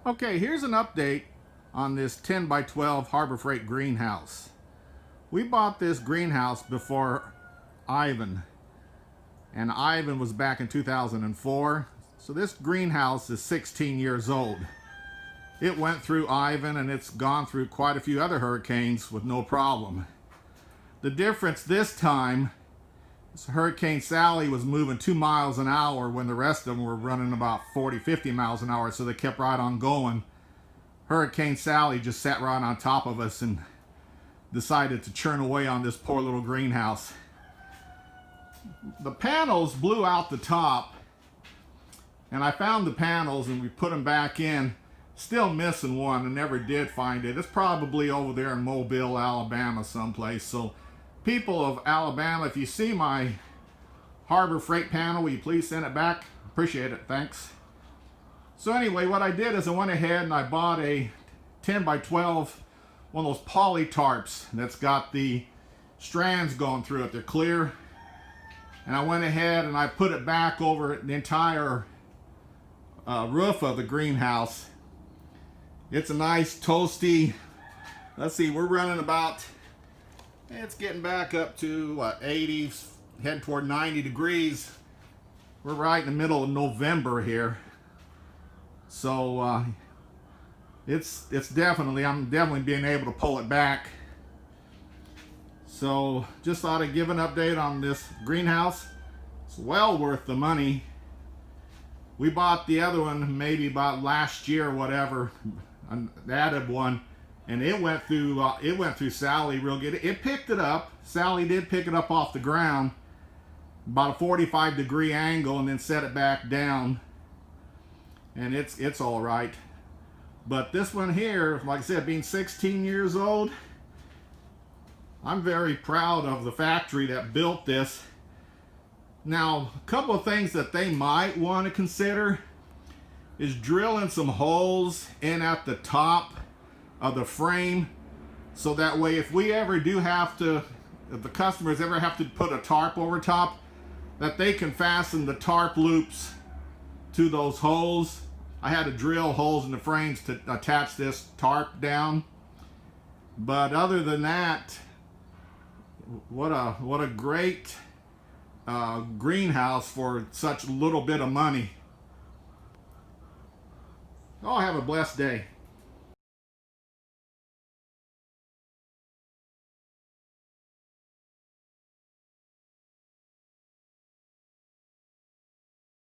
Okay, here's an update on this 10 by 12 Harbor Freight greenhouse. We bought this greenhouse before Ivan, and Ivan was back in 2004. So this greenhouse is 16 years old. It went through Ivan and it's gone through quite a few other hurricanes with no problem. The difference this time is Hurricane Sally was moving 2 miles an hour when the rest of them were running about 40-50 miles an hour, so they kept right on going. Hurricane Sally just sat right on top of us and decided to churn away on this poor little greenhouse. The panels blew out the top, and I found the panels and we put them back in. Still missing one and never did find it. It's probably over there in Mobile, Alabama someplace. So people of Alabama, if you see my Harbor Freight panel, will you please send it back? Appreciate it, thanks. So anyway, what I did is I went ahead and I bought a 10 by 12, one of those poly tarps that's got the strands going through it. They're clear. And I went ahead and I put it back over the entire roof of the greenhouse. It's a nice toasty, let's see, we're running about, it's getting back up to 80, heading toward 90 degrees. We're right in the middle of November here. So it's definitely, I'm definitely being able to pull it back. So just thought I'd give an update on this greenhouse. It's well worth the money. We bought the other one maybe about last year or whatever, an added one, and it went through Sally real good. It picked it up. Sally did pick it up off the ground, about a 45-degree angle, and then set it back down, and it's all right. But this one here, like I said, being 16 years old, I'm very proud of the factory that built this. Now, a couple of things that they might want to consider is drilling some holes in at the top of the frame, so that way if we ever do have to, if the customers ever have to put a tarp over top, that they can fasten the tarp loops to those holes. I had to drill holes in the frames to attach this tarp down. But other than that, what a great greenhouse for such little bit of money. Oh, have a blessed day.